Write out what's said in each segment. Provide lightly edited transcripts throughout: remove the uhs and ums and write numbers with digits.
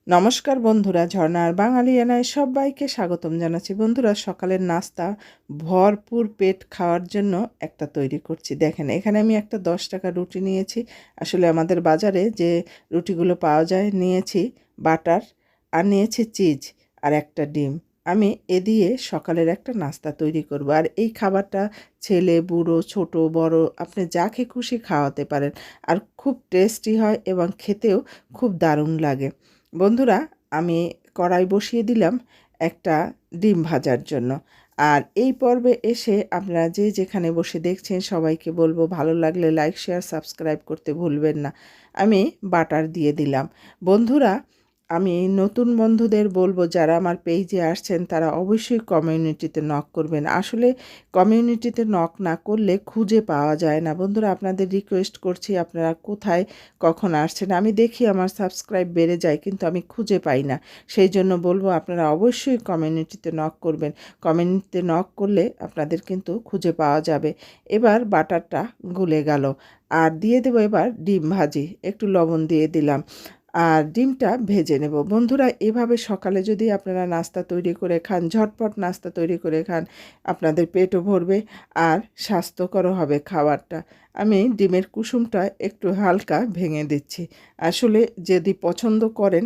নমস্কার বন্ধুরা, ঝর্ণার বাঙালিয়ানায় সবাইকে স্বাগতম জানাচ্ছি। বন্ধুরা, সকালের নাস্তা ভরপুর পেট খাওয়ার জন্য একটা তৈরি করছি। দেখেন, এখানে আমি একটা 10 টাকা রুটি নিয়েছি। আসলে আমাদের বাজারে যে রুটিগুলো পাওয়া যায়, নিয়েছি বাটার আর নিয়েছি চিজ আর একটা ডিম। আমি এ দিয়ে সকালের একটা নাস্তা তৈরি করব। আর এই খাবারটা ছেলে বুড়ো ছোট বড় আপনি যাকে খুশি খাওয়াতে পারেন। আর খুব টেস্টি হয় এবং খেতেও খুব দারুণ লাগে। বন্ধুরা, আমি কড়াই বসিয়ে দিলাম একটা ডিম ভাজার জন্য। আর এই পর্বে এসে আপনারা যে যেখানে বসে দেখছেন সবাইকে বলবো, ভালো লাগলে লাইক শেয়ার সাবস্ক্রাইব করতে ভুলবেন না। আমি বাটার দিয়ে দিলাম। বন্ধুরা, আমি নতুন বন্ধুদের বলবো, যারা আমার পেজে আসছেন তারা অবশ্যই কমিউনিটিতে নক করবেন। আসলে কমিউনিটিতে নক না করলে খুঁজে পাওয়া যায় না। বন্ধুরা, আপনাদের রিকোয়েস্ট করছি, আপনারা কোথায় কখন আসছেন। আমি দেখি আমার সাবস্ক্রাইব বেড়ে যায়, কিন্তু আমি খুঁজে পাই না। সেই জন্য বলবো, আপনারা অবশ্যই কমিউনিটিতে নক করবেন। কমিউনিটিতে নক করলে আপনাদের কিন্তু খুঁজে পাওয়া যাবে। এবার বাটারটা গুলে গেল, আর দিয়ে দেবো এবার ডিম ভাজি, একটু লবণ দিয়ে দিলাম আর ডিমটা ভেজে নেব। বন্ধুরা, এভাবে সকালে যদি আপনারা নাস্তা তৈরি করে খান, ঝটপট নাস্তা তৈরি করে খান, আপনাদের পেটও ভরবে আর স্বাস্থ্যকরও হবে খাবারটা। আমি ডিমের কুসুমটা একটু হালকা ভেঙে দিচ্ছি। আসলে যদি পছন্দ করেন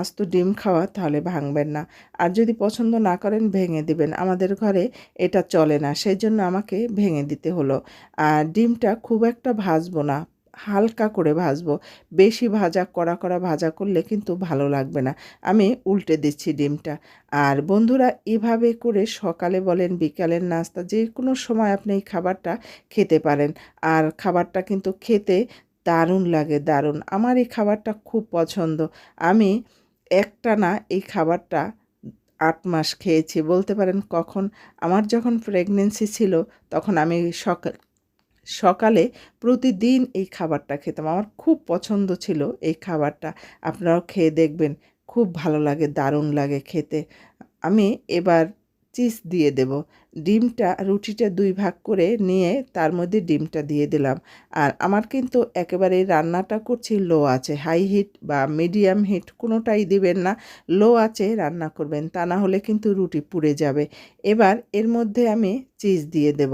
আস্ত ডিম খাওয়া, তাহলে ভাঙবেন না। আর যদি পছন্দ না করেন ভেঙে দিবেন। আমাদের ঘরে এটা চলে না, সেই জন্য আমাকে ভেঙে দিতে হলো। আর ডিমটা খুব একটা ভাজবো না, হালকা করে ভাজবো। বেশি ভাজা কড়া কড়া ভাজা করলে কিন্তু ভালো লাগবে না। আমি উল্টে দিচ্ছি ডিমটা। আর বন্ধুরা, এভাবে করে সকালে বলেন বিকালের নাস্তা যে কোনো সময় আপনি এই খাবারটা খেতে পারেন। আর খাবারটা কিন্তু খেতে দারুণ লাগে, দারুণ। আমার এই খাবারটা খুব পছন্দ। আমি একটানা এই খাবারটা 8 মাস খেয়েছি বলতে পারেন। কখন আমার যখন প্রেগনেন্সি ছিল, তখন আমি সকালে প্রতিদিন এই খাবারটা খেতাম। আমার খুব পছন্দ ছিল এই খাবারটা। আপনারাও খেয়ে দেখবেন, খুব ভালো লাগে, দারুণ লাগে খেতে। আমি এবার চিজ দিয়ে দেব। ডিমটা রুটিটা 2 ভাগ করে নিয়ে তার মধ্যে ডিমটা দিয়ে দিলাম। আর আমার কিন্তু একেবারে রান্নাটা করছি লো আছে, হাই হিট বা মিডিয়াম হিট কোনোটাই দিবেন না। লো আছে রান্না করবেন, তা না হলে কিন্তু রুটি পুড়ে যাবে। এবার এর মধ্যে আমি চিজ দিয়ে দেব।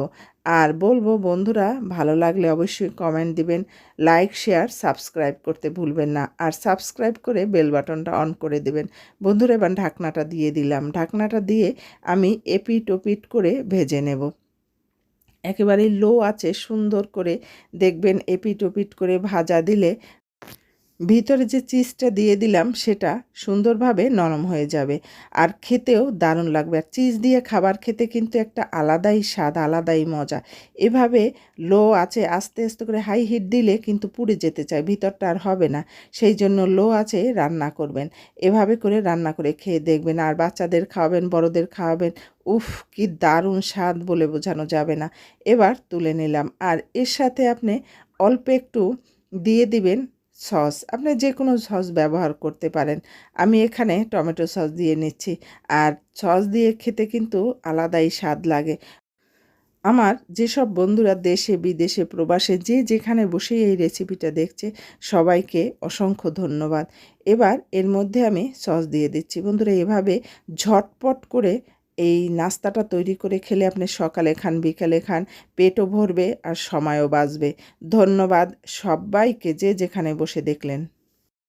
আর বলবো বন্ধুরা, ভালো লাগলে অবশ্যই কমেন্ট দিবেন, লাইক শেয়ার সাবস্ক্রাইব করতে ভুলবেন না। আর সাবস্ক্রাইব করে বেল বাটনটা অন করে দেবেন। বন্ধুরা, এবার ঢাকনাটা দিয়ে দিলাম। ঢাকনাটা দিয়ে আমি এপিট ওপিট করে ভেজে নেব। একেবারে লো আছে সুন্দর করে দেখবেন, এপিট ওপিট করে ভাজা দিলে ভিতরে যে চিজটা দিয়ে দিলাম সেটা সুন্দরভাবে নরম হয়ে যাবে আর খেতেও দারুণ লাগবে। আর চিজ দিয়ে খাবার খেতে কিন্তু একটা আলাদাই স্বাদ, আলাদাই মজা। এভাবে লো আছে আস্তে আস্তে করে হাই হিট দিলে কিন্তু পুড়ে যেতে চায়, ভিতরটা আর হবে না। সেই জন্য লো আছে রান্না করবেন। এভাবে করে রান্না করে খেয়ে দেখবেন, আর বাচ্চাদের খাওয়াবেন, বড়দের খাওয়াবেন। উফ, কি দারুণ স্বাদ বলে বোঝানো যাবে না। এবার তুলে নিলাম। আর এর সাথে আপনি অল্প একটু দিয়ে দিবেন সস। আপনি যে কোনো সস ব্যবহার করতে পারেন। আমি এখানে টমেটো সস দিয়ে নিচ্ছি। আর সস দিয়ে খেতে কিন্তু আলাদাই স্বাদ লাগে। আমার যেসব বন্ধুরা দেশে বিদেশে প্রবাসে যে যেখানে বসেই এই রেসিপিটা দেখছে, সবাইকে অসংখ্য ধন্যবাদ। এবার এর মধ্যে আমি সস দিয়ে দিচ্ছি। বন্ধুরা, এভাবে ঝটপট করে এই নাস্তাটা তৈরি করে খেলে আপনি সকালে খান বিকালে খান, পেটও ভরবে আর সময়ও বাঁচবে। ধন্যবাদ সবাইকে যে যেখানে বসে দেখলেন।